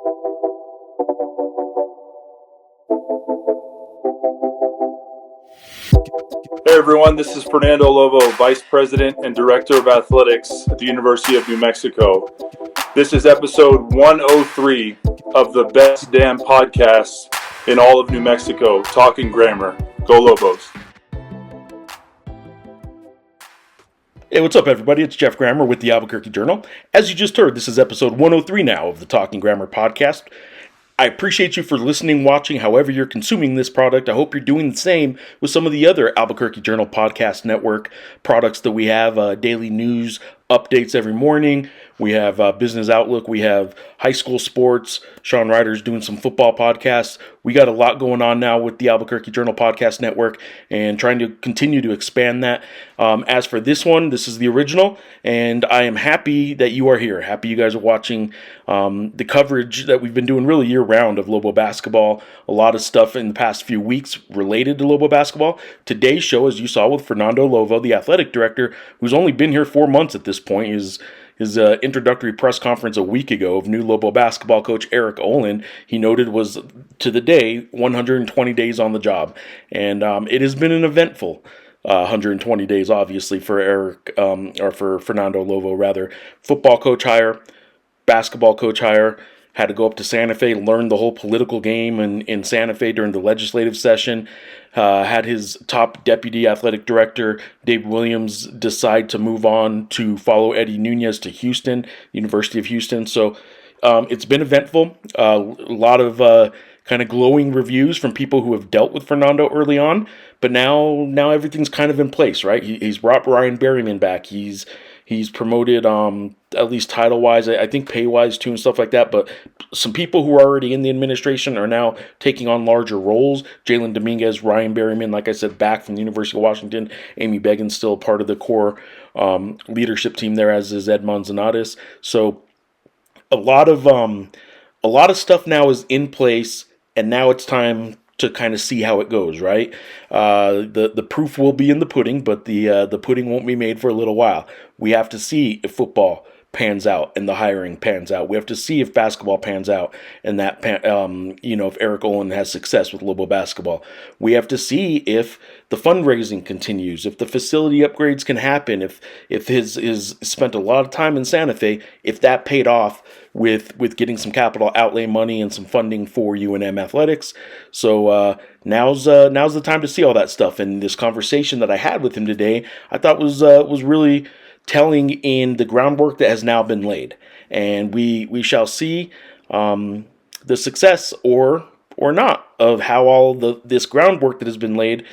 Hey everyone, this is Fernando Lovo, Vice President and Director of Athletics at the University of New Mexico. This is episode 103 of the best damn podcast in all of New Mexico, Talking Grammar. Go Lobos. Hey, what's up, everybody? It's Jeff Grammer with the Albuquerque Journal. As you just heard, this is episode 103 now of the Talking Grammar podcast. I appreciate you for listening, watching, however you're consuming this product. I hope you're doing the same with some of the other Albuquerque Journal Podcast Network products that we have. Daily news updates every morning. We have Business Outlook. We have high school sports. Sean Ryder's doing some football podcasts. We got a lot going on now with the Albuquerque Journal Podcast Network and trying to continue to expand that. As for this one, this is the original, and I am happy that you are here. Happy you guys are watching the coverage that we've been doing really year-round of Lobo basketball. A lot of stuff in the past few weeks related to Lobo basketball. Today's show, as you saw with Fernando Lovo, the athletic director, who's only been here 4 months at this point, his introductory press conference a week ago of new Lobo basketball coach Eric Olin, he noted was to the day 120 days on the job. And it has been an eventful 120 days, obviously, for Eric, or for Fernando Lovo, rather. Football coach hire, basketball coach hire. Had to go up to Santa Fe, learn the whole political game in Santa Fe during the legislative session. Had his top deputy athletic director, Dave Williams, decide to move on to follow Eddie Nunez to Houston, University of Houston. So it's been eventful. A lot of kind of glowing reviews from people who have dealt with Fernando early on. But now everything's kind of in place, right? He's brought Ryan Berryman back. He's promoted, at least title-wise, I think pay-wise too and stuff like that. But some people who are already in the administration are now taking on larger roles. Jalen Dominguez, Ryan Berryman, like I said, back from the University of Washington. Amy Began's still part of the core leadership team there, as is Ed Manzanares. So a lot of stuff now is in place, and now it's time to kind of see how it goes, right? The proof will be in the pudding, but the pudding won't be made for a little while. We have to see if football pans out and the hiring pans out. We have to see if basketball pans out and that if Eric Olin has success with Lobo basketball. We have to see if the fundraising continues, if the facility upgrades can happen, if his spent a lot of time in Santa Fe, if that paid off with getting some capital outlay money and some funding for UNM Athletics. So now's the time to see all that stuff. And this conversation that I had with him today, I thought was really telling in the groundwork that has now been laid. And we shall see the success or not of how all this groundwork that has been laid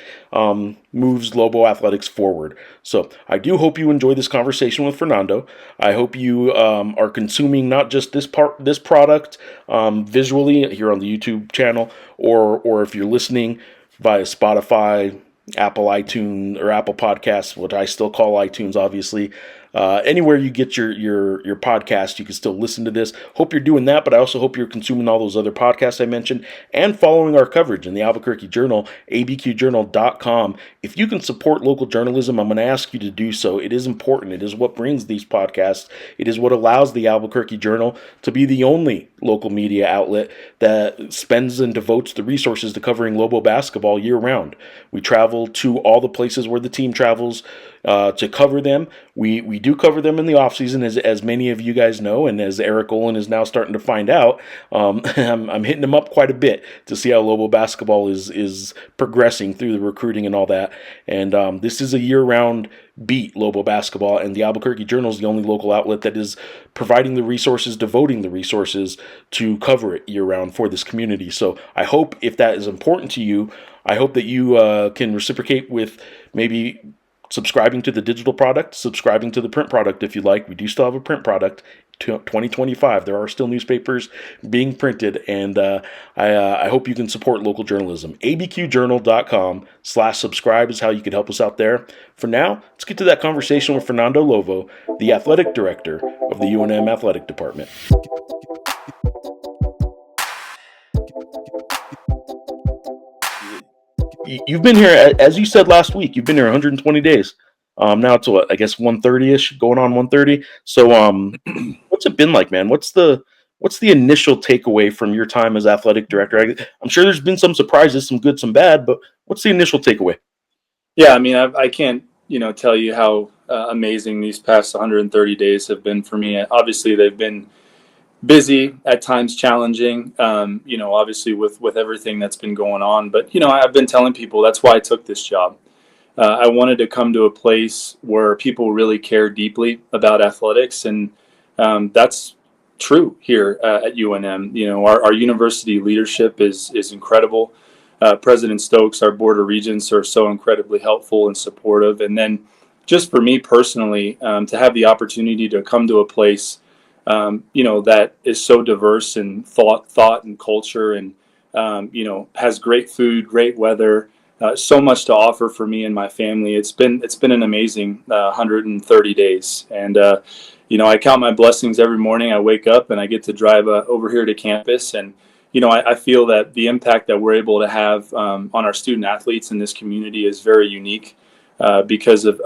moves Lobo Athletics forward. So I do hope you enjoy this conversation with Fernando. I hope you are consuming not just this product visually here on the YouTube channel, or if you're listening via Spotify, Apple iTunes, or Apple Podcasts, what I still call iTunes, obviously. Anywhere you get your podcast, you can still listen to this. Hope you're doing that, but I also hope you're consuming all those other podcasts I mentioned and following our coverage in the Albuquerque Journal, abqjournal.com. If you can support local journalism, I'm going to ask you to do so. It is important. It is what brings these podcasts. It is what allows the Albuquerque Journal to be the only local media outlet that spends and devotes the resources to covering Lobo basketball year-round. We travel to all the places where the team travels to cover them. We do cover them in the offseason, as many of you guys know, and as Eric Olin is now starting to find out. I'm hitting him up quite a bit to see how Lobo basketball is progressing through the recruiting and all that. And this is a year-round beat, Lobo basketball, and the Albuquerque Journal is the only local outlet that is providing the resources, devoting the resources to cover it year-round for this community. So I hope, if that is important to you, I hope that you can reciprocate with maybe subscribing to the digital product, subscribing to the print product if you like. We do still have a print product. 2025. There are still newspapers being printed, and I hope you can support local journalism. abqjournal.com/subscribe is how you can help us out there. For now, let's get to that conversation with Fernando Lovo, the athletic director of the UNM Athletic Department. You've been here, as you said last week, you've been here 120 days. Now it's what, I guess 130-ish, going on 130. So what's it been like, man? What's the what's the initial takeaway from your time as athletic director? I'm sure there's been some surprises, some good, some bad, but what's the initial takeaway? Yeah, I mean, I can't, tell you how amazing these past 130 days have been for me. Obviously, they've been busy, at times challenging, obviously with everything that's been going on. But, I've been telling people that's why I took this job. I wanted to come to a place where people really care deeply about athletics, and that's true here at UNM. Our university leadership is incredible. President Stokes, our board of regents, are so incredibly helpful and supportive. And then, just for me personally, to have the opportunity to come to a place, that is so diverse in thought and culture, and has great food, great weather. So much to offer for me and my family. It's been an amazing 130 days, and I count my blessings every morning. I wake up and I get to drive over here to campus, and I feel that the impact that we're able to have on our student athletes in this community is very unique because of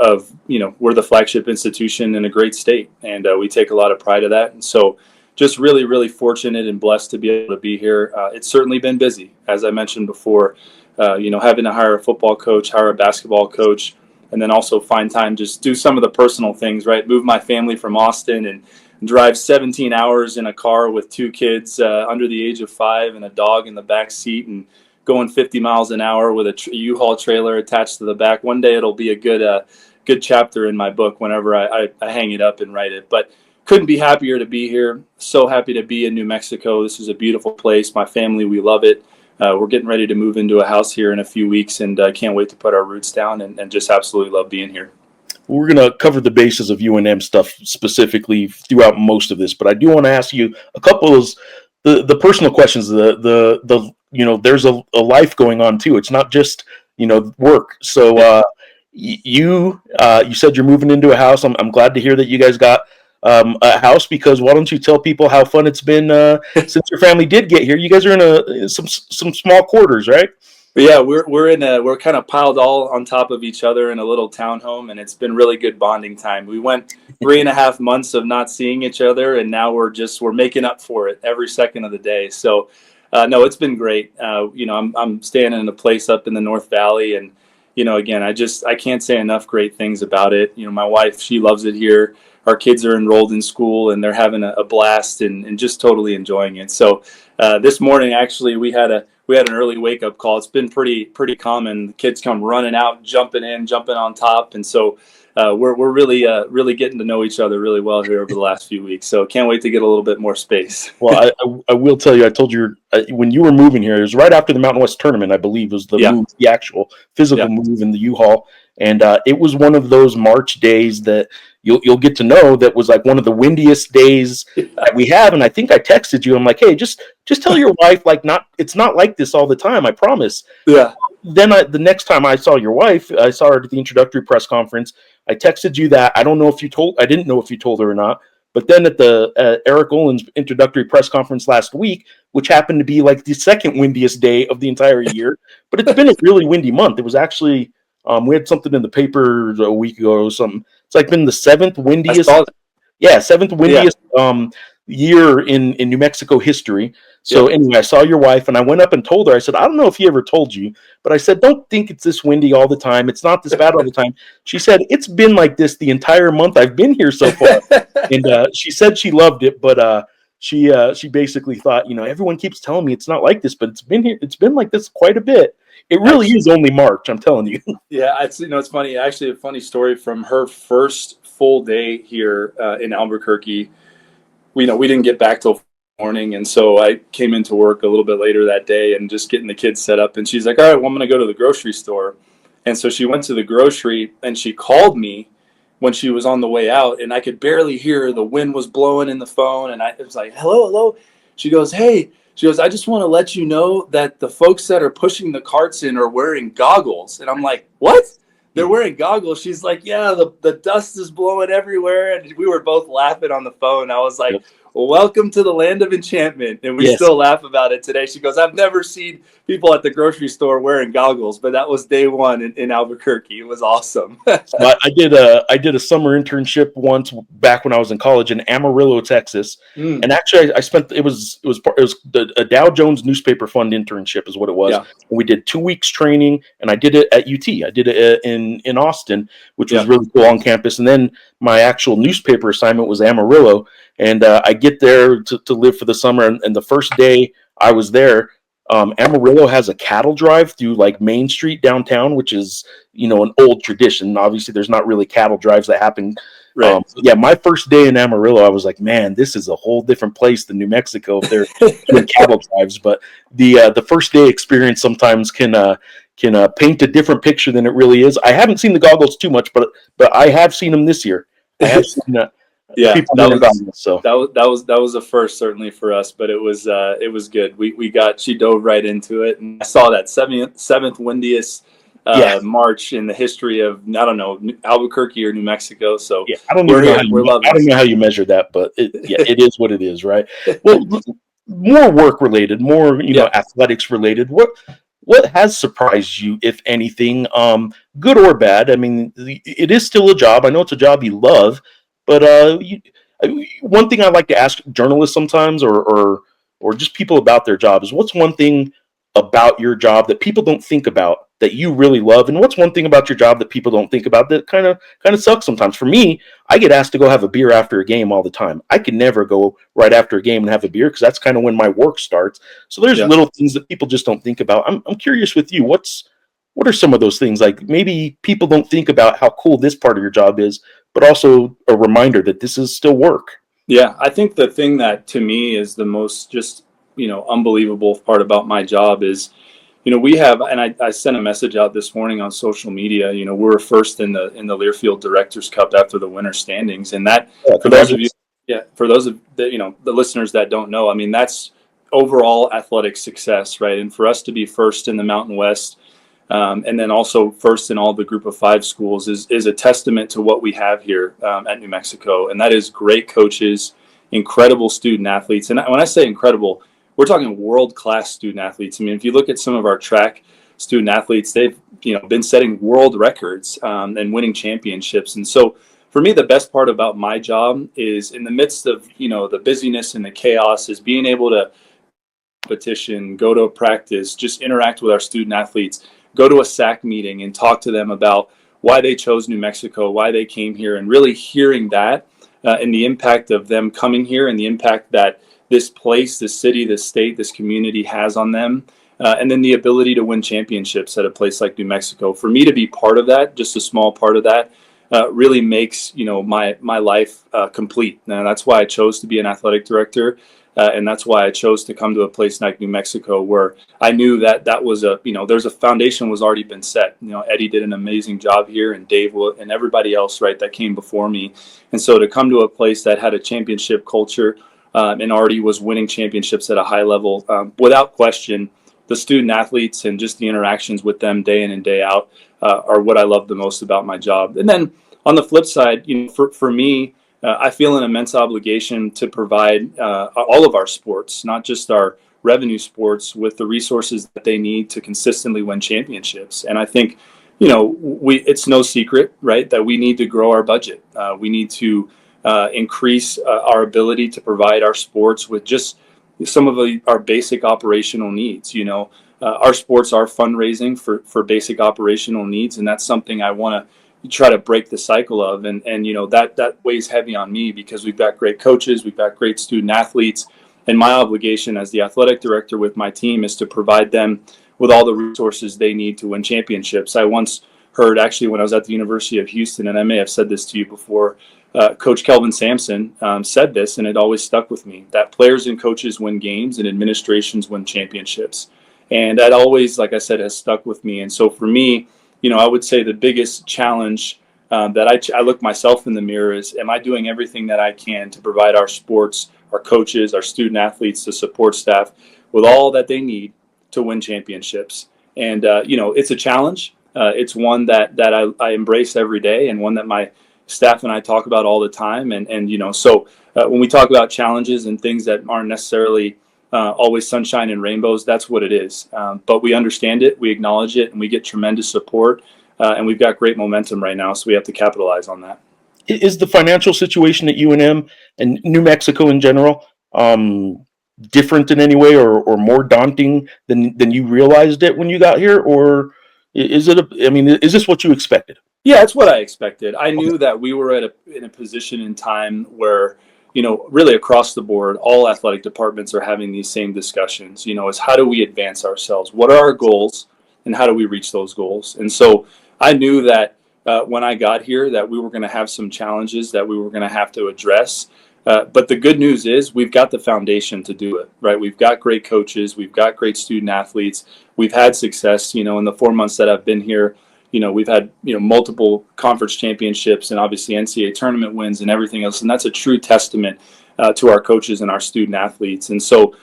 we're the flagship institution in a great state, and we take a lot of pride of that. And so, just really, really fortunate and blessed to be able to be here. It's certainly been busy, as I mentioned before. Having to hire a football coach, hire a basketball coach, and then also find time just do some of the personal things, right? Move my family from Austin and drive 17 hours in a car with two kids under the age of 5 and a dog in the back seat, and going 50 miles an hour with a U-Haul trailer attached to the back. One day it'll be a good chapter in my book whenever I hang it up and write it. But couldn't be happier to be here. So happy to be in New Mexico. This is a beautiful place. My family, we love it. We're getting ready to move into a house here in a few weeks, and I can't wait to put our roots down, and just absolutely love being here. We're going to cover the bases of UNM stuff specifically throughout most of this, but I do want to ask you a couple of the personal questions. There's a life going on too. It's not just work. So you said you're moving into a house. I'm glad to hear that you guys got a house, because why don't you tell people how fun it's been since your family did get here? You guys are in some small quarters, right? But yeah, we're kind of piled all on top of each other in a little townhome, and it's been really good bonding time. We went 3.5 months of not seeing each other, and now we're making up for it every second of the day. So no, it's been great. I'm staying in a place up in the North Valley, and again, I can't say enough great things about it. My wife, she loves it here. Our kids are enrolled in school, and they're having a blast and just totally enjoying it. So this morning, actually, we had an early wake up call. It's been pretty common. The kids come running out, jumping on top, and so we're really getting to know each other really well here over the last few weeks. So can't wait to get a little bit more space. Well, I will tell you, I told you when you were moving here, it was right after the Mountain West tournament, I believe, was the move, the actual physical move in the U-Haul, and it was one of those March days that you'll get to know that was like one of the windiest days that we have. And I think I texted you. I'm like, hey, just tell your wife, it's not like this all the time. I promise. Yeah. Then the next time I saw your wife, I saw her at the introductory press conference. I texted you that. I didn't know if you told her or not. But then at the Eric Olin's introductory press conference last week, which happened to be like the second windiest day of the entire year, but it's been a really windy month. It was actually, we had something in the paper a week ago or something. It's like been the seventh windiest year in New Mexico history. So anyway, I saw your wife and I went up and told her, I said, I don't know if he ever told you, but I said, don't think it's this windy all the time. It's not this bad all the time. She said, it's been like this the entire month I've been here so far. And she said she loved it, but she basically thought, everyone keeps telling me it's not like this, but it's been like this quite a bit. It really is only March, I'm telling you. Yeah, it's funny. Actually, a funny story from her first full day here in Albuquerque. We didn't get back till morning, and so I came into work a little bit later that day and just getting the kids set up. And she's like, "All right, well, I'm going to go to the grocery store." And so she went to the grocery, and she called me when she was on the way out, and I could barely hear her. The wind was blowing in the phone, and it was like, hello. She goes, "Hey." She goes, "I just want to let you know that the folks that are pushing the carts in are wearing goggles." And I'm like, "What? They're wearing goggles?" She's like, "Yeah, the dust is blowing everywhere." And we were both laughing on the phone. I was like, welcome to the land of enchantment. And we Yes. still laugh about it today. She goes, I've never seen people at the grocery store wearing goggles, but that was day one in Albuquerque. It was awesome. I did a summer internship once back when I was in college in Amarillo, Texas, and actually I spent it was a Dow Jones Newspaper Fund internship is what it was. Yeah. And we did 2 weeks training, and I did it at UT. I did it in Austin, which was really cool on campus. And then my actual newspaper assignment was Amarillo, and I get there to live for the summer. And the first day I was there, Amarillo has a cattle drive through like Main Street downtown, which is an old tradition. Obviously, there's not really cattle drives that happen. Right. My first day in Amarillo, I was like, man, this is a whole different place than New Mexico if they're doing cattle drives. But the first day experience sometimes can paint a different picture than it really is. I haven't seen the goggles too much, but I have seen them this year. I have seen people wearing goggles. So that was a first certainly for us, but it was good. She dove right into it, and I saw that seventh windiest March in the history of, I don't know, Albuquerque or New Mexico. So I don't know how you measure that, but it is what it is, right? Well, more work related, more athletics related. What has surprised you, if anything, good or bad? I mean, it is still a job. I know it's a job you love, but one thing I like to ask journalists sometimes, or just people about their job, is what's one thing about your job that people don't think about that you really love, and what's one thing about your job that people don't think about that kind of sucks sometimes? For me, I get asked to go have a beer after a game all the time. I can never go right after a game and have a beer because that's kind of when my work starts. So there's little things that people just don't think about. I'm curious with you, what are some of those things? Like maybe people don't think about how cool this part of your job is, but also a reminder that this is still work. Yeah, I think the thing that to me is the most just unbelievable part about my job is, we have, and I sent a message out this morning on social media. We were first in the Learfield Directors Cup after the winter standings, and that for those of the listeners that don't know, I mean, that's overall athletic success, right? And for us to be first in the Mountain West, and then also first in all the Group of 5 schools is a testament to what we have here at New Mexico, and that is great coaches, incredible student athletes, and when I say incredible, we're talking world-class student athletes. I mean, if you look at some of our track student athletes, they've been setting world records and winning championships. And so for me, the best part about my job is in the midst of the busyness and the chaos is being able to competition, go to a practice, just interact with our student athletes, go to a SAC meeting and talk to them about why they chose New Mexico, why they came here, and really hearing that and the impact of them coming here and the impact that this place, this city, this state, this community has on them, and then the ability to win championships at a place like New Mexico. For me to be part of that, just a small part of that, really makes my life complete. And that's why I chose to be an athletic director, and that's why I chose to come to a place like New Mexico, where I knew that was there's a foundation was already been set. Eddie did an amazing job here, and Dave and everybody else, right, that came before me. And so to come to a place that had a championship culture, and already was winning championships at a high level, without question, the student athletes and just the interactions with them day in and day out are what I love the most about my job. And then on the flip side, for me, I feel an immense obligation to provide all of our sports, not just our revenue sports, with the resources that they need to consistently win championships. And I think, it's no secret, right, that we need to grow our budget. We need to increase our ability to provide our sports with just some of our basic operational needs. Our sports are fundraising for basic operational needs, and that's something I want to try to break the cycle of. And that weighs heavy on me because we've got great coaches, we've got great student athletes, and my obligation as the athletic director with my team is to provide them with all the resources they need to win championships. I once heard, actually, when I was at the University of Houston, and I may have said this to you before, Coach Kelvin Sampson said this, and it always stuck with me, that players and coaches win games and administrations win championships. And that always, like I said, has stuck with me. And so for me, I would say the biggest challenge that I look myself in the mirror is, am I doing everything that I can to provide our sports, our coaches, our student athletes, the support staff with all that they need to win championships? And, it's a challenge. It's one that I embrace every day, and one that my staff and I talk about all the time. When we talk about challenges and things that aren't necessarily always sunshine and rainbows, that's what it is. But we understand it, we acknowledge it, and we get tremendous support. And we've got great momentum right now, so we have to capitalize on that. Is the financial situation at UNM and New Mexico in general different in any way, or more daunting than you realized it when you got here, or is it? Is this what you expected? Yeah, it's what I expected. I knew that we were in a position in time where, really across the board, all athletic departments are having these same discussions. Is how do we advance ourselves? What are our goals, and how do we reach those goals? And so I knew that when I got here that we were going to have some challenges that we were going to have to address. But the good news is we've got the foundation to do it, right? We've got great coaches. We've got great student athletes. We've had success, in the 4 months that I've been here. We've had, multiple conference championships and obviously NCAA tournament wins and everything else. And that's a true testament to our coaches and our student athletes. And so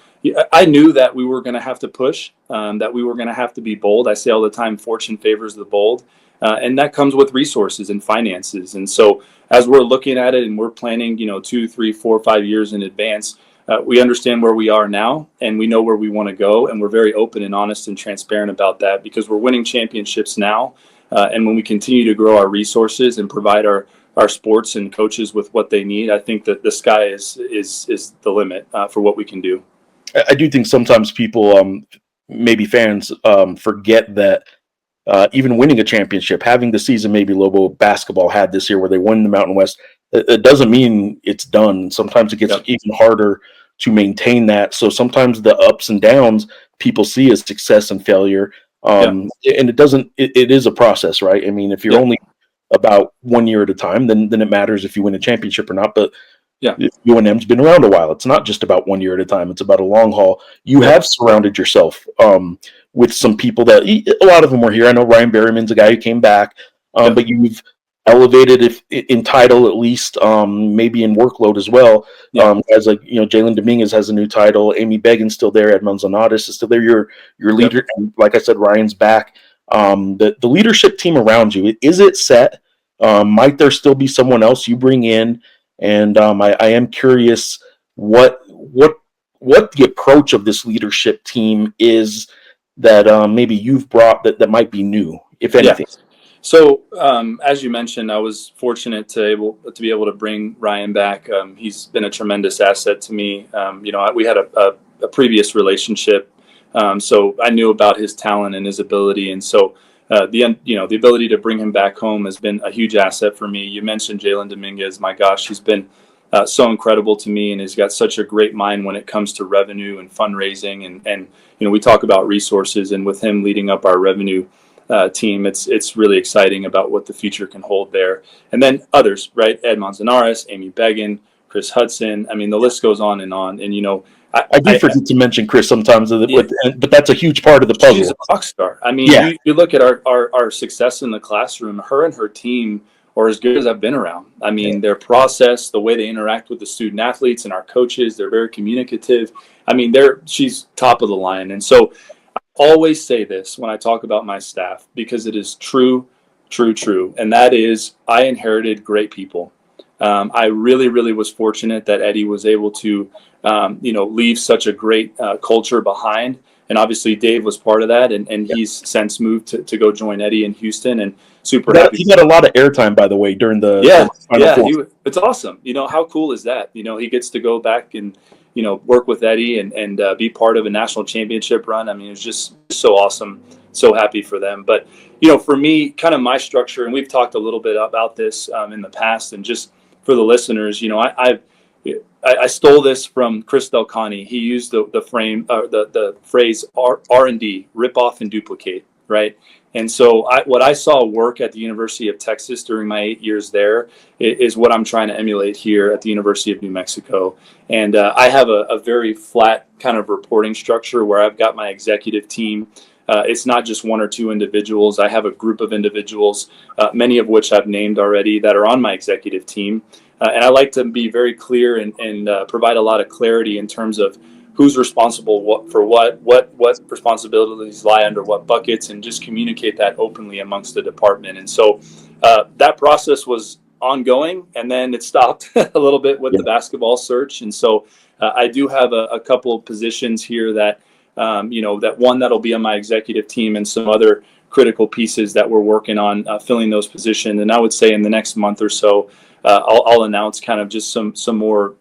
I knew that we were going to have to push, that we were going to have to be bold. I say all the time, fortune favors the bold. And that comes with resources and finances. And so as we're looking at it and we're planning, 2, 3, 4, 5 years in advance, we understand where we are now and we know where we want to go. And we're very open and honest and transparent about that because we're winning championships now. And when we continue to grow our resources and provide our sports and coaches with what they need, I think that the sky is the limit for what we can do. I do think sometimes people, maybe fans, forget that even winning a championship, having the season maybe Lobo basketball had this year where they won the Mountain West, it doesn't mean it's done. Sometimes it gets even harder to maintain that. So sometimes the ups and downs people see as success and failure. And it is a process, right? If you're only about 1 year at a time, then it matters if you win a championship or not. But UNM's been around a while. It's not just about 1 year at a time. It's about a long haul. You have surrounded yourself with some people that a lot of them were here. I know Ryan Berryman's a guy who came back, but you've elevated in title at least, maybe in workload as well. As Jalen Dominguez has a new title, Amy Beggin's still there, Edmond Zanatis is still there. Your leader, and like I said, Ryan's back. The leadership team around you, is it set? Might there still be someone else you bring in? And I am curious what the approach of this leadership team is that maybe you've brought that might be new, if anything. Yeah. So as you mentioned, I was fortunate to be able to bring Ryan back. He's been a tremendous asset to me. We had a previous relationship, so I knew about his talent and his ability, and so the ability to bring him back home has been a huge asset for me. You mentioned Jalen Dominguez. My gosh, he's been so incredible to me, and he's got such a great mind when it comes to revenue and fundraising, and we talk about resources, and with him leading up our revenue team, it's really exciting about what the future can hold there. And then others, right? Ed Manzanares, Amy Beggin, Chris Hudson. The list goes on. And I do forget to mention Chris sometimes, but that's a huge part of the puzzle. She's a rock star. You look at our success in the classroom. Her and her team are as good as I've been around. Their process, the way they interact with the student athletes and our coaches, they're very communicative. She's top of the line. And so always say this when I talk about my staff, because it is true. And that is, I inherited great people. I really, really was fortunate that Eddie was able to, leave such a great culture behind. And obviously Dave was part of that. And he's since moved to go join Eddie in Houston, and super happy. He got a lot of airtime, by the way, during the Final it's awesome. How cool is that? He gets to go back and, work with Eddie and be part of a national championship run. It's just so awesome. So happy for them. But, for me, kind of my structure, and we've talked a little bit about this in the past, and just for the listeners, I stole this from Chris Delcani. He used the phrase R&D, rip off and duplicate, right? And so what I saw work at the University of Texas during my 8 years there is what I'm trying to emulate here at the University of New Mexico. And I have a very flat kind of reporting structure where I've got my executive team. It's not just one or two individuals. I have a group of individuals, many of which I've named already, that are on my executive team. And I like to be very clear and provide a lot of clarity in terms of who's responsible for what responsibilities lie under what buckets, and just communicate that openly amongst the department. And so that process was ongoing, and then it stopped a little bit with the basketball search. And so I do have a couple of positions here that, that one that'll be on my executive team, and some other critical pieces that we're working on filling those positions. And I would say in the next month or so, I'll announce kind of just some more,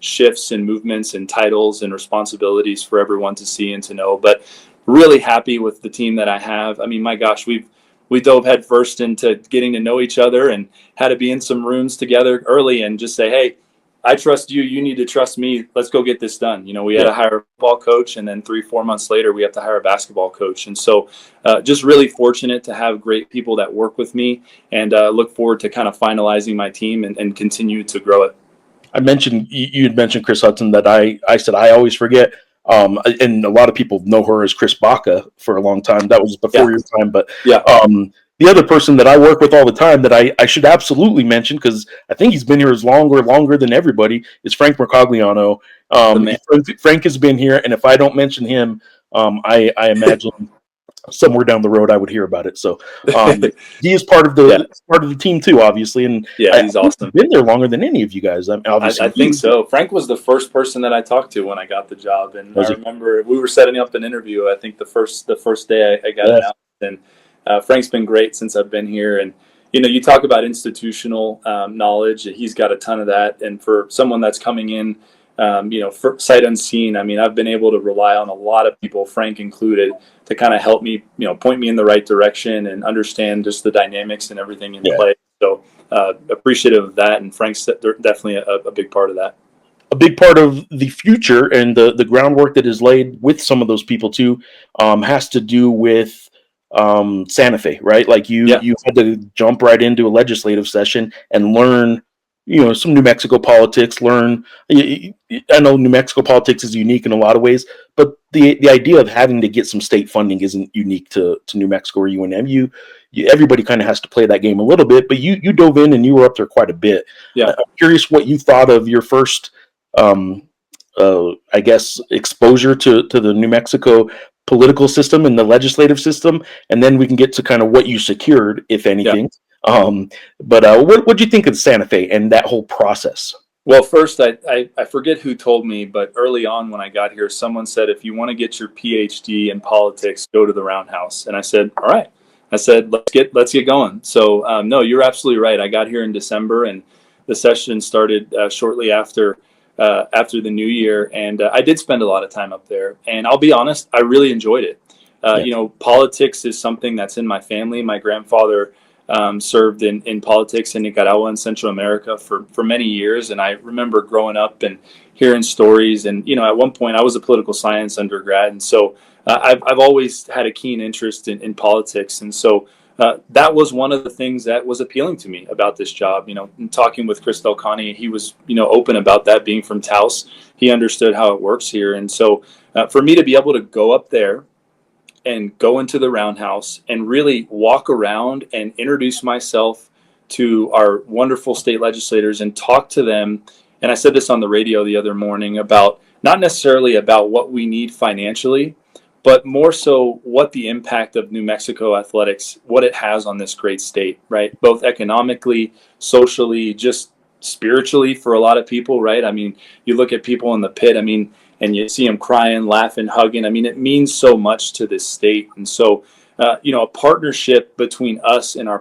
shifts and movements and titles and responsibilities for everyone to see and to know. But really happy with the team that I have. I mean, my gosh, we dove headfirst into getting to know each other, and had to be in some rooms together early and just say, hey, I trust you. You need to trust me. Let's go get this done. We had to hire a football coach, and then 3-4 months later, we have to hire a basketball coach. And so just really fortunate to have great people that work with me, and look forward to kind of finalizing my team and continue to grow it. You had mentioned Chris Hudson, that I said I always forget. And a lot of people know her as Chris Baca for a long time. That was before your time. But the other person that I work with all the time that I should absolutely mention, because I think he's been here longer than everybody, is Frank Mercogliano. Frank has been here, and if I don't mention him, I imagine somewhere down the road I would hear about it. So he is part of the team too, obviously. And he's awesome. He's been there longer than any of you guys. Obviously, I think so. Frank was the first person that I talked to when I got the job, and I remember we were setting up an interview. I think the first day I got announced, and Frank's been great since I've been here. And you talk about institutional knowledge. He's got a ton of that, and for someone that's coming in, for sight unseen, I mean, I've been able to rely on a lot of people, Frank included, to kind of help me, point me in the right direction and understand just the dynamics and everything in play. So appreciative of that, and Frank's definitely a big part of that. A big part of the future and the groundwork that is laid with some of those people too has to do with Santa Fe, right? Like you had to jump right into a legislative session and learn some New Mexico politics, I know New Mexico politics is unique in a lot of ways, but the idea of having to get some state funding isn't unique to New Mexico or UNM. Everybody kind of has to play that game a little bit, but you dove in and you were up there quite a bit. I'm curious what you thought of your first, I guess, exposure to the New Mexico political system and the legislative system, and then we can get to kind of what you secured, if anything. But what do you think of Santa Fe and that whole process? Well, first, I forget who told me, but early on when I got here, someone said, if you want to get your PhD in politics, go to the Roundhouse. And I said, all right. I said, let's get going. So, no, you're absolutely right. I got here in December, and the session started shortly after the new year. And I did spend a lot of time up there. And I'll be honest, I really enjoyed it. Politics is something that's in my family. My grandfather served in politics in Nicaragua and Central America for many years. And I remember growing up and hearing stories. And, at one point I was a political science undergrad. And so I've always had a keen interest in politics. And so that was one of the things that was appealing to me about this job. In talking with Chris Delcani, he was, open about that, being from Taos. He understood how it works here. And so for me to be able to go up there and go into the Roundhouse and really walk around and introduce myself to our wonderful state legislators and talk to them. And I said this on the radio the other morning about not necessarily about what we need financially, but more so what the impact of New Mexico athletics, what it has on this great state, right? Both economically, socially, just spiritually for a lot of people, right? I mean, you look at people in the pit, and you see them crying, laughing, hugging. It means so much to this state. And so, a partnership between us and our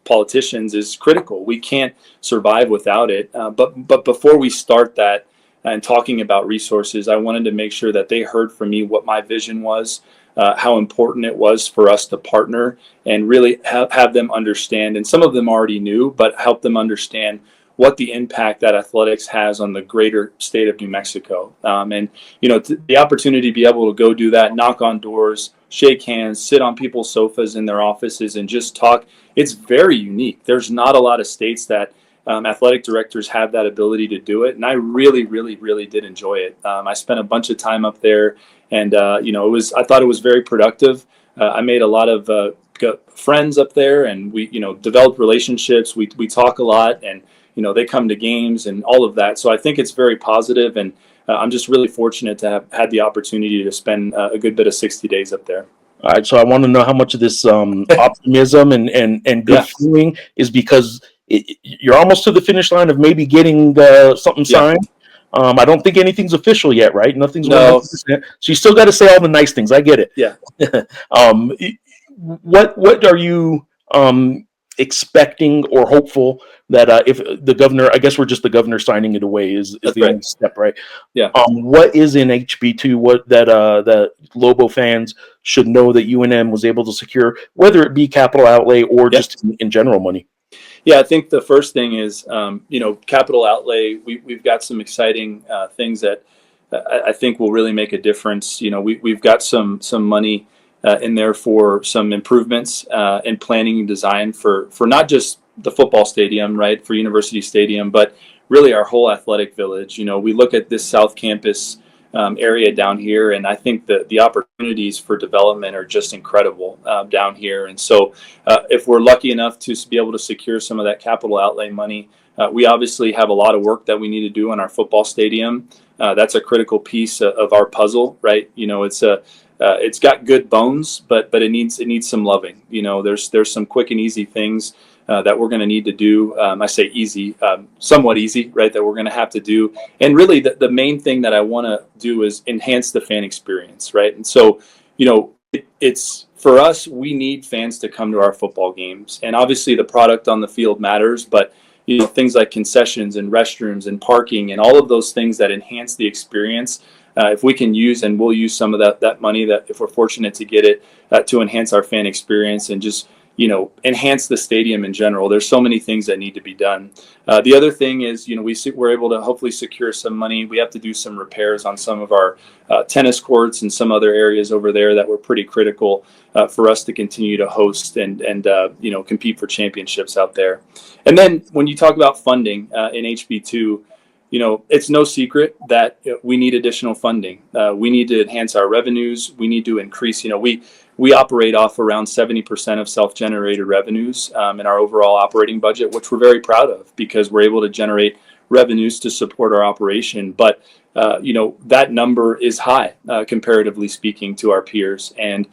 politicians is critical. We can't survive without it. But before we start that and talking about resources, I wanted to make sure that they heard from me what my vision was, how important it was for us to partner and really have them understand. And some of them already knew, but help them understand what the impact that athletics has on the greater state of New Mexico. The opportunity to be able to go do that, knock on doors, shake hands, sit on people's sofas in their offices and just talk. It's very unique. There's not a lot of states that athletic directors have that ability to do it. And I really, really, really did enjoy it. I spent a bunch of time up there, and I thought it was very productive. I made a lot of friends up there, and we, developed relationships. We talk a lot, and they come to games and all of that. So I think it's very positive, and I'm just really fortunate to have had the opportunity to spend a good bit of 60 days up there. All right, so I want to know how much of this optimism and good feeling is because you're almost to the finish line of maybe getting something Yeah. signed. I don't think anything's official yet, right? Nothing's No. 100%. So you still got to say all the nice things. I get it. Yeah. um, what are you expecting or hopeful that if the governor, I guess we're just the governor signing it away is That's the right. only step, right? Yeah. What is in HB2? What that Lobo fans should know that UNM was able to secure, whether it be capital outlay or Yep. just in general money? Yeah, I think the first thing is, capital outlay. We've got some exciting things that I think will really make a difference. We've got some money in there for some improvements in planning and design for not just the football stadium, right, for University Stadium, but really our whole athletic village. We look at this South Campus area down here, and I think that the opportunities for development are just incredible down here. And so, if we're lucky enough to be able to secure some of that capital outlay money, we obviously have a lot of work that we need to do on our football stadium. That's a critical piece of our puzzle, right? It's got good bones, but it needs some loving. There's some quick and easy things that we're going to need to do. I say easy, somewhat easy, right? That we're going to have to do. And really, the main thing that I want to do is enhance the fan experience, right? And so, it's for us. We need fans to come to our football games, and obviously, the product on the field matters, but things like concessions and restrooms and parking and all of those things that enhance the experience. If we can use, and we'll use some of that money, that if we're fortunate to get it, to enhance our fan experience and just enhance the stadium in general. There's so many things that need to be done. The other thing is, we're able to hopefully secure some money. We have to do some repairs on some of our tennis courts and some other areas over there that were pretty critical for us to continue to host and compete for championships out there. And then when you talk about funding in HB2, it's no secret that we need additional funding. We need to enhance our revenues. We need to increase. We operate off around 70% of self-generated revenues in our overall operating budget, which we're very proud of because we're able to generate revenues to support our operation. But that number is high comparatively speaking to our peers. And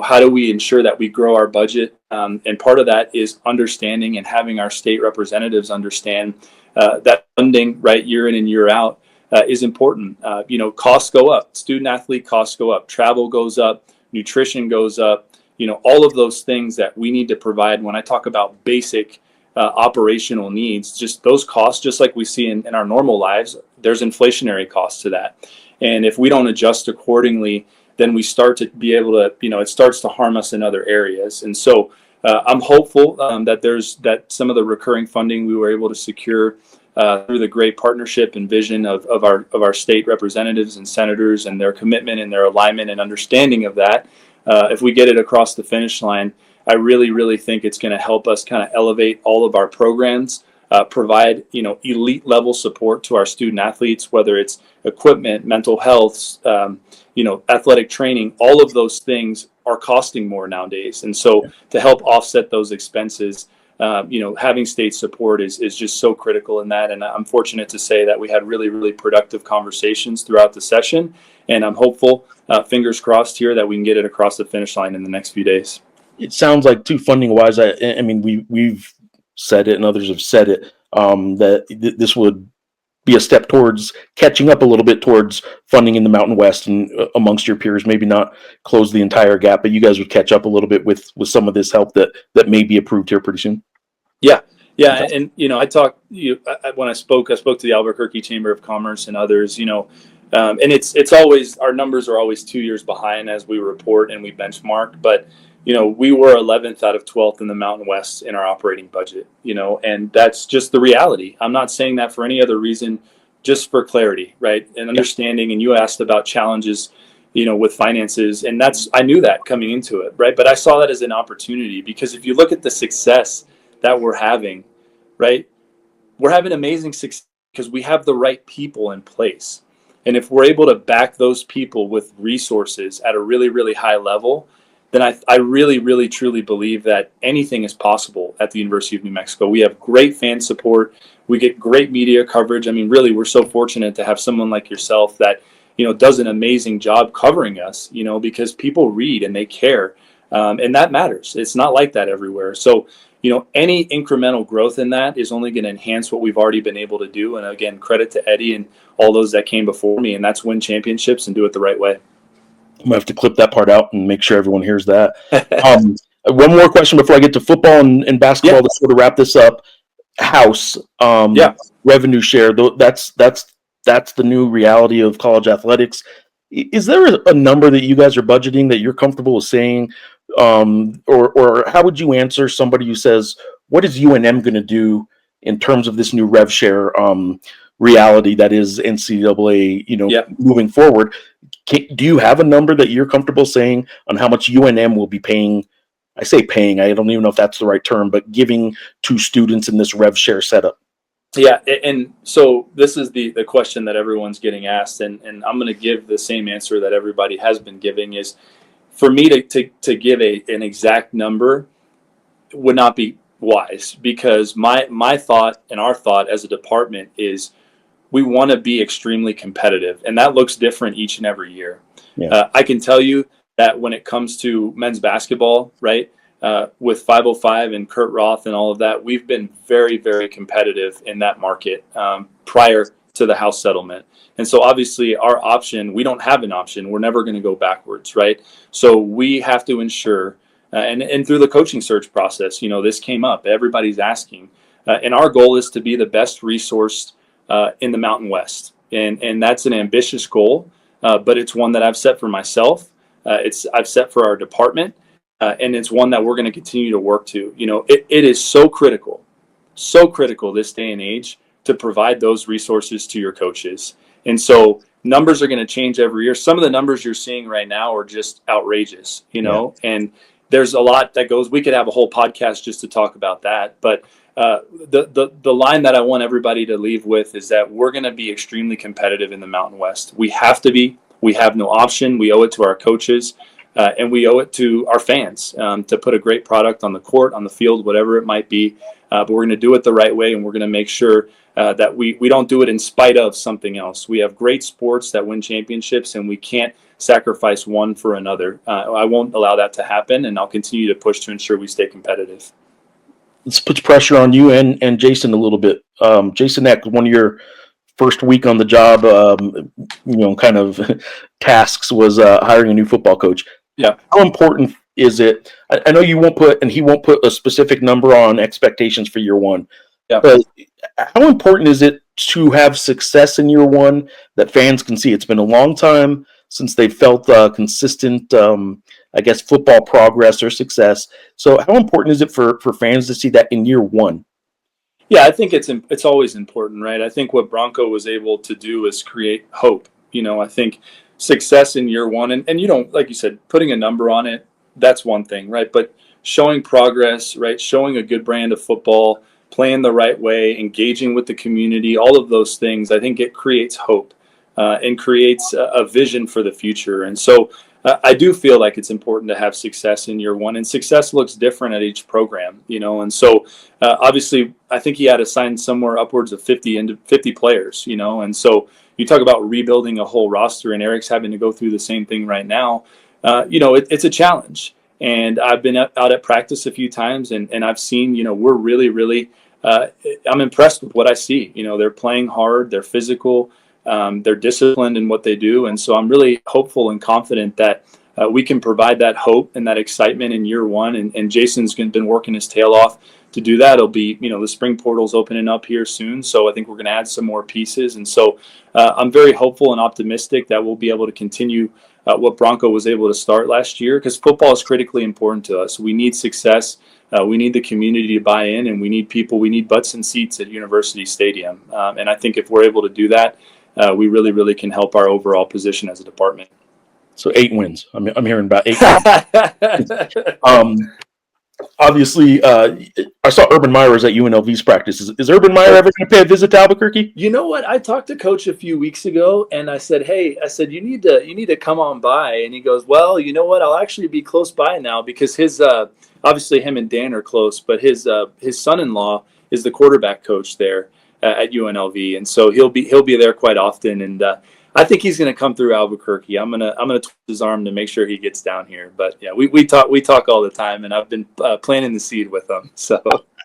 how do we ensure that we grow our budget? And part of that is understanding and having our state representatives understand that funding, right, year in and year out is important. Costs go up, student athlete costs go up, travel goes up, nutrition goes up, all of those things that we need to provide. When I talk about basic operational needs, just those costs, just like we see in our normal lives, there's inflationary costs to that. And if we don't adjust accordingly, then we start to be able to, it starts to harm us in other areas. And so I'm hopeful that some of the recurring funding we were able to secure through the great partnership and vision of our state representatives and senators and their commitment and their alignment and understanding of that. If we get it across the finish line, I really, really think it's going to help us kind of elevate all of our programs, provide elite level support to our student athletes, whether it's equipment, mental health, athletic training. All of those things are costing more nowadays, and so to help offset those expenses, having state support is just so critical in that. And I'm fortunate to say that we had really, really productive conversations throughout the session, and I'm hopeful, fingers crossed here, that we can get it across the finish line in the next few days. It sounds like, too, funding wise, I mean, we've said it and others have said it, that this would be a step towards catching up a little bit towards funding in the Mountain West and amongst your peers. Maybe not close the entire gap, but you guys would catch up a little bit with some of this help that may be approved here pretty soon. Yeah. And I talked when I spoke to the Albuquerque Chamber of Commerce and others. And it's always, our numbers are always 2 years behind as we report and we benchmark, but we were 11th out of 12th in the Mountain West in our operating budget, and that's just the reality. I'm not saying that for any other reason, just for clarity, right? And understanding. And you asked about challenges, with finances, and I knew that coming into it, right? But I saw that as an opportunity, because if you look at the success that we're having, right? We're having amazing success because we have the right people in place. And if we're able to back those people with resources at a really, really high level, then I really, really, truly believe that anything is possible at the University of New Mexico. We have great fan support. We get great media coverage. I mean, really, we're so fortunate to have someone like yourself that, does an amazing job covering us, because people read and they care. And that matters. It's not like that everywhere. So, any incremental growth in that is only going to enhance what we've already been able to do. And again, credit to Eddie and all those that came before me, and that's win championships and do it the right way. I'm going to have to clip that part out and make sure everyone hears that. One more question before I get to football and basketball to sort of wrap this up. House, revenue share, that's the new reality of college athletics. Is there a number that you guys are budgeting that you're comfortable with saying? Or how would you answer somebody who says, what is UNM going to do in terms of this new rev share reality that is NCAA, moving forward? Do you have a number that you're comfortable saying on how much UNM will be paying? I say paying, I don't even know if that's the right term, but giving to students in this rev share setup. Yeah, and so this is the question that everyone's getting asked, and I'm going to give the same answer that everybody has been giving. Is for me to give an exact number would not be wise, because my thought and our thought as a department is we want to be extremely competitive, and that looks different each and every year. I can tell you that when it comes to men's basketball, right, with 505 and Kurt Roth and all of that, we've been very, very competitive in that market prior to the House settlement. And so obviously our option, we don't have an option. We're never going to go backwards, right? So we have to ensure, and through the coaching search process, this came up. Everybody's asking. And our goal is to be the best resource in the Mountain West. And that's an ambitious goal, but it's one that I've set for myself. I've set for our department, and it's one that we're going to continue to work to. It is so critical this day and age to provide those resources to your coaches. And so numbers are going to change every year. Some of the numbers you're seeing right now are just outrageous, and there's a lot that goes. We could have a whole podcast just to talk about that, but the line that I want everybody to leave with is that we're going to be extremely competitive in the Mountain West. We have to be. We have no option. We owe it to our coaches, and we owe it to our fans to put a great product on the court, on the field, whatever it might be. But we're going to do it the right way, and we're going to make sure that we don't do it in spite of something else. We have great sports that win championships, and we can't sacrifice one for another. I won't allow that to happen, and I'll continue to push to ensure we stay competitive. This puts pressure on you and Jason a little bit. Jason Eck, one of your first week on the job, kind of tasks was hiring a new football coach. Yeah. How important is it? I know you won't put, and he won't put a specific number on expectations for year one. Yeah. But how important is it to have success in year one that fans can see? It's been a long time since they felt consistent, football progress or success. So how important is it for fans to see that in year one? Yeah, I think it's always important, right? I think what Bronco was able to do is create hope. I think success in year one, and you don't, like you said, putting a number on it, that's one thing, right? But showing progress, right? Showing a good brand of football, playing the right way, engaging with the community, all of those things, I think it creates hope and creates a vision for the future. And so I do feel like it's important to have success in year one, and success looks different at each program, and so obviously I think he had assigned somewhere upwards of 50 players, and so you talk about rebuilding a whole roster, and Eric's having to go through the same thing right now. It's a challenge, and I've been out at practice a few times, and I've seen, we're really, really, I'm impressed with what I see. They're playing hard, they're physical, they're disciplined in what they do. And so I'm really hopeful and confident that we can provide that hope and that excitement in year one. And Jason's been working his tail off to do that. It'll be, the spring portal's opening up here soon. So I think we're going to add some more pieces. And so I'm very hopeful and optimistic that we'll be able to continue what Bronco was able to start last year, because football is critically important to us. We need success. We need the community to buy in, and we need people. We need butts and seats at University Stadium. And I think if we're able to do that, we really, really can help our overall position as a department. So 8 wins. I'm hearing about 8 wins. Obviously, I saw Urban Meyer was at UNLV's practice. Is Urban Meyer ever going to pay a visit to Albuquerque? You know what? I talked to Coach a few weeks ago, and I said, "Hey, you need to come on by." And he goes, "Well, you know what? I'll actually be close by now, because his obviously him and Dan are close, but his son-in-law is the quarterback coach there at UNLV, and so he'll be there quite often." And I think he's going to come through Albuquerque. I'm gonna twist his arm to make sure he gets down here. But yeah, we talk all the time, and I've been planting the seed with him. So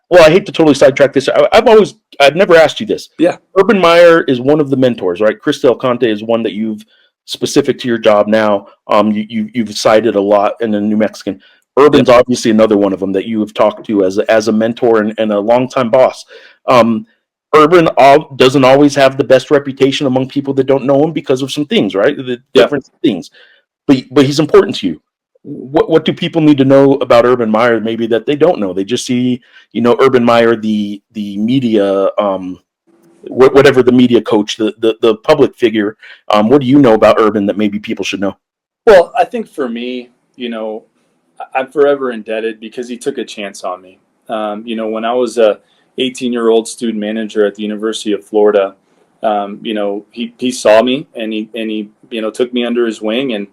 Well, I hate to totally sidetrack this. I've never asked you this. yeah, Urban Meyer is one of the mentors, right? Chris Del Conte is one that you've specific to your job now. You've cited a lot in the New Mexican. yeah. Urban's obviously another one of them that you have talked to as a mentor and a longtime boss. Um, doesn't always have the best reputation among people that don't know him because of some things, right? The Yeah. different things, but he's important to you. What do people need to know about Urban Meyer? Maybe that they don't know. They just see, Urban Meyer, the media, whatever the media coach, the public figure. What do you know about Urban that maybe people should know? Well, I think for me, I'm forever indebted because he took a chance on me. When I was a 18-year-old student manager at the University of Florida, he saw me and he took me under his wing, and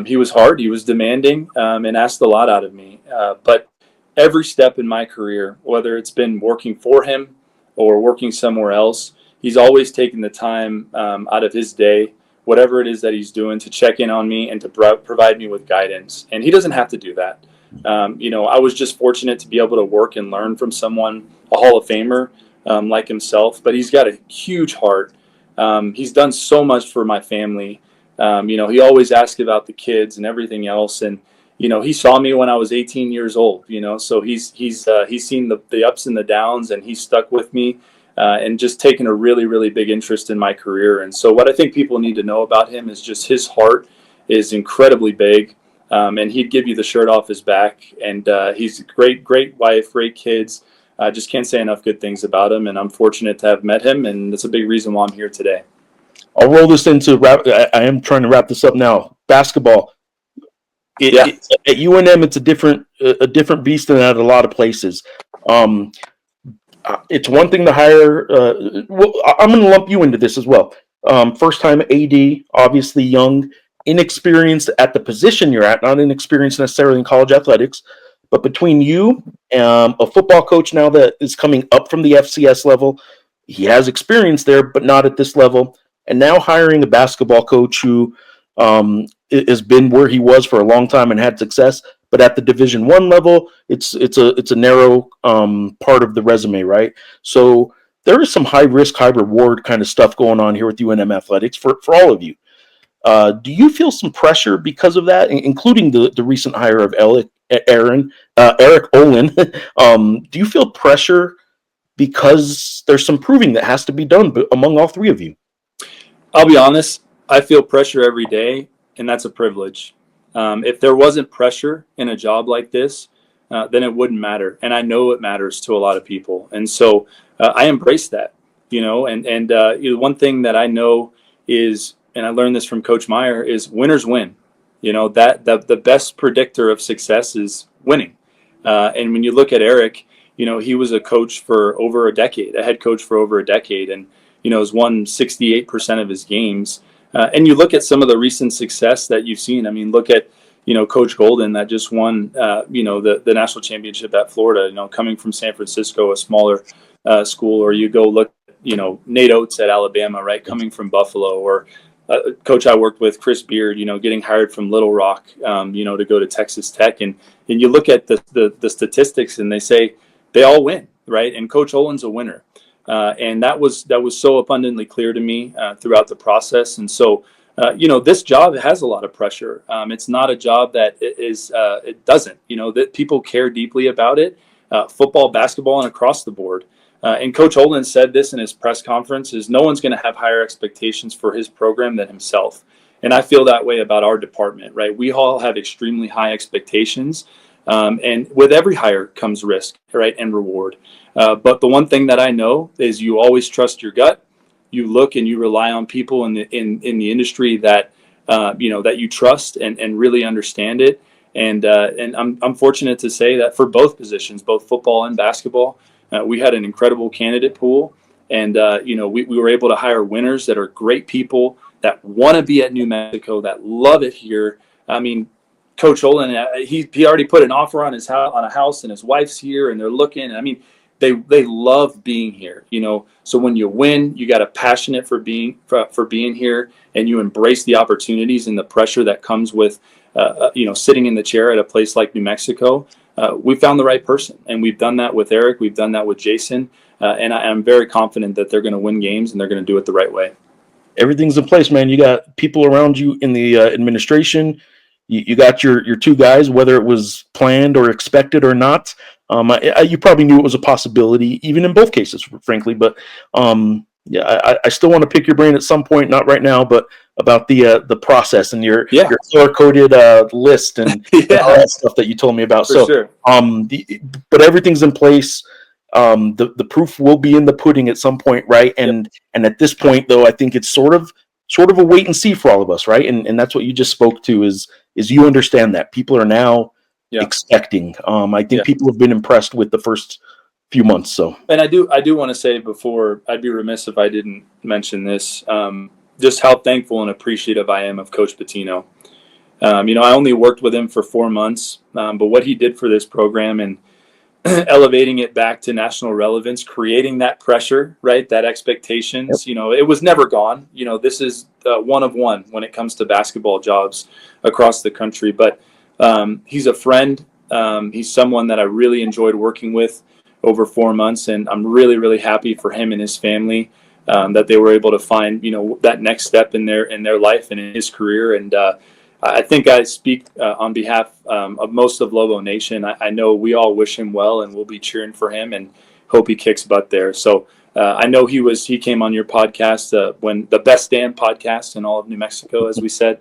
he was hard, he was demanding, and asked a lot out of me. But every step in my career, whether it's been working for him or working somewhere else, he's always taken the time out of his day, whatever it is that he's doing, to check in on me and to provide me with guidance. And he doesn't have to do that. I was just fortunate to be able to work and learn from someone, a Hall of Famer like himself, but he's got a huge heart. He's done so much for my family. He always asked about the kids and everything else. And, he saw me when I was 18 years old, so he's seen the ups and the downs, and he's stuck with me. And just taken a really, really big interest in my career. And so what I think people need to know about him is just his heart is incredibly big. And he'd give you the shirt off his back. And he's a great wife, great kids. I just can't say enough good things about him. And I'm fortunate to have met him. And that's a big reason why I'm here today. I'll roll this into wrap. I am trying to wrap this up now. Basketball. At UNM, it's a different beast than at a lot of places. It's one thing to hire. I'm going to lump you into this as well. First time AD, obviously young, inexperienced at the position you're at, not inexperienced necessarily in college athletics. But between you, a football coach now that is coming up from the FCS level, he has experience there, but not at this level. And now hiring a basketball coach who has been where he was for a long time and had success, but at the Division I level, it's a narrow part of the resume, right? So there is some high risk, high reward kind of stuff going on here with UNM Athletics for all of you. Do you feel some pressure because of that, including the recent hire of Eric Olin? Do you feel pressure because there's some proving that has to be done among all three of you? I'll be honest, I feel pressure every day, and that's a privilege. If there wasn't pressure in a job like this, then it wouldn't matter. And I know it matters to a lot of people. And so I embrace that, and one thing that I know is, and I learned this from Coach Meyer, is winners win. That the best predictor of success is winning. And when you look at Eric, he was a coach for over a decade, a head coach for over a decade, and has won 68% of his games. And you look at some of the recent success that you've seen. I mean, look at Coach Golden that just won the national championship at Florida. Coming from San Francisco, a smaller school, or you go look Nate Oates at Alabama, right, coming from Buffalo, or coach I worked with, Chris Beard, getting hired from Little Rock, to go to Texas Tech, and you look at the statistics, and they say they all win, right? And Coach Olin's a winner. And that was so abundantly clear to me throughout the process. And so, this job has a lot of pressure. It's not a job that it doesn't, that people care deeply about it, football, basketball, and across the board. And Coach Olin said this in his press conference, is no one's going to have higher expectations for his program than himself. And I feel that way about our department, right? We all have extremely high expectations. And with every hire comes risk, right, and reward. But the one thing that I know is you always trust your gut. You look and you rely on people in the industry that that you trust and really understand it. And I'm fortunate to say that for both positions, both football and basketball, we had an incredible candidate pool, and we were able to hire winners that are great people that want to be at New Mexico, that love it here. I mean, Coach Olin, he already put an offer on a house, and his wife's here, and they're looking. I mean, they love being here. So when you win, you got a passionate for being here, and you embrace the opportunities and the pressure that comes with sitting in the chair at a place like New Mexico. We found the right person, and we've done that with Eric. We've done that with Jason, and I'm very confident that they're going to win games and they're going to do it the right way. Everything's in place, man. You got people around you in the administration. You got your two guys, whether it was planned or expected or not. You probably knew it was a possibility, even in both cases, frankly. But I still want to pick your brain at some point, not right now, but about the process and your color coded list and all that stuff that you told me about. For sure. But everything's in place. The proof will be in the pudding at some point, right? And at this point, though, I think it's sort of a wait and see for all of us, right? And that's what you just spoke to is you understand that people are now expecting. I think people have been impressed with the first few months. So, and I do want to say, before, I'd be remiss if I didn't mention this, just how thankful and appreciative I am of Coach Pitino. I only worked with him for 4 months, but what he did for this program and elevating it back to national relevance, creating that pressure, right? That expectations, it was never gone. This is one of one when it comes to basketball jobs across the country. But he's a friend. He's someone that I really enjoyed working with over 4 months. And I'm really, really happy for him and his family that they were able to find, that next step in their life and in his career. And I think I speak on behalf of most of Lobo Nation. I know we all wish him well, and we'll be cheering for him and hope he kicks butt there. So I know he came on your podcast, when the best damn podcast in all of New Mexico, as we said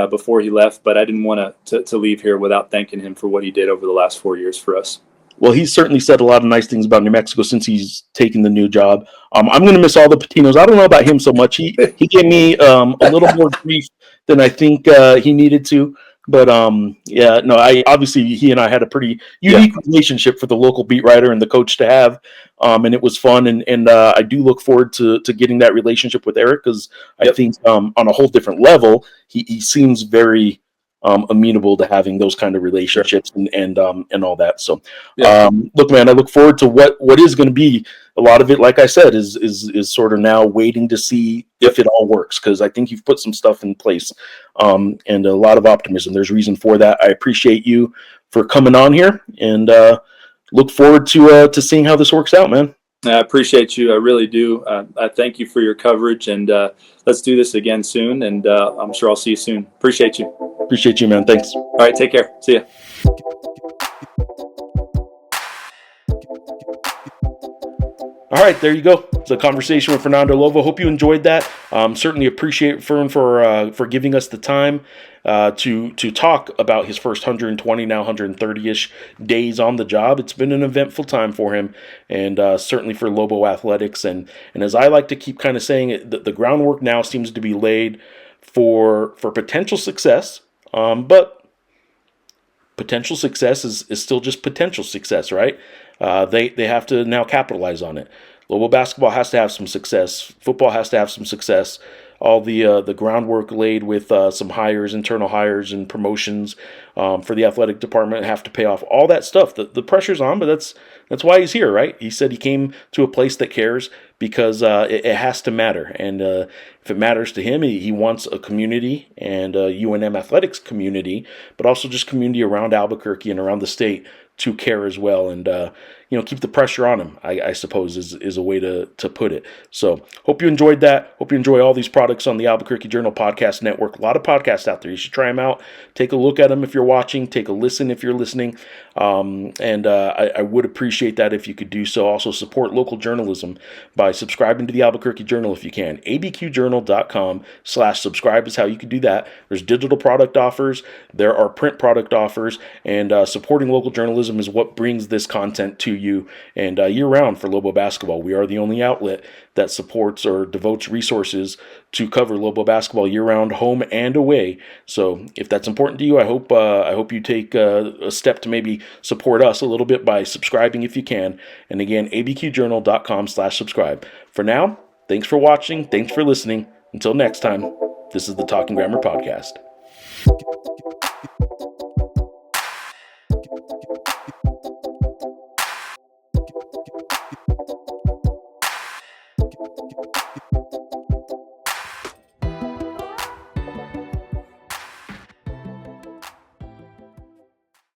before he left. But I didn't want to leave here without thanking him for what he did over the last 4 years for us. Well, he's certainly said a lot of nice things about New Mexico since he's taken the new job. I'm going to miss all the Patinos. I don't know about him so much. He gave me a little more grief than I think he needed to. But obviously he and I had a pretty unique relationship for the local beat writer and the coach to have, and it was fun. And I do look forward to getting that relationship with Eric, because I think on a whole different level, he seems very amenable to having those kind of relationships and all that. So, look, man, I look forward to what is going to be. A lot of it, like I said, is sort of now waiting to see if it all works, because I think you've put some stuff in place, and a lot of optimism. There's reason for that. I appreciate you for coming on here, and look forward to seeing how this works out, man. I appreciate you. I really do. I thank you for your coverage, and let's do this again soon. And I'm sure I'll see you soon. Appreciate you. Appreciate you, man. Thanks. All right. Take care. See ya. All right, there you go. It's a conversation with Fernando Lovo. Hope you enjoyed that. Certainly appreciate Fern for giving us the time to talk about his first 120, now 130-ish days on the job. It's been an eventful time for him, and certainly for Lobo Athletics. And as I like to keep kind of saying it, the groundwork now seems to be laid for potential success. But potential success is still just potential success, right? They have to now capitalize on it. Lobo basketball has to have some success. Football has to have some success. All the groundwork laid with some hires, internal hires, and promotions for the athletic department have to pay off. All that stuff. The pressure's on, but that's why he's here, right? He said he came to a place that cares because it has to matter. And if it matters to him, he wants a community and a UNM Athletics community, but also just community around Albuquerque and around the state to care as well, and keep the pressure on him, I suppose is a way to put it. So hope you enjoyed that. Hope you enjoy all these products on the Albuquerque Journal Podcast Network. A lot of podcasts out there. You should try them out. Take a look at them if you're watching. Take a listen if you're listening. And I would appreciate that if you could do so. Also support local journalism by subscribing to the Albuquerque Journal if you can. abqjournal.com/subscribe is how you can do that. There's digital product offers. There are print product offers, and supporting local journalism is what brings this content to you and year-round for Lobo basketball. We are the only outlet that supports or devotes resources to cover Lobo basketball year-round, home and away. So if that's important to you, I hope you take a step to maybe support us a little bit by subscribing if you can. And again, abqjournal.com/subscribe. For now, thanks for watching. Thanks for listening. Until next time, this is the Talking Grammar Podcast.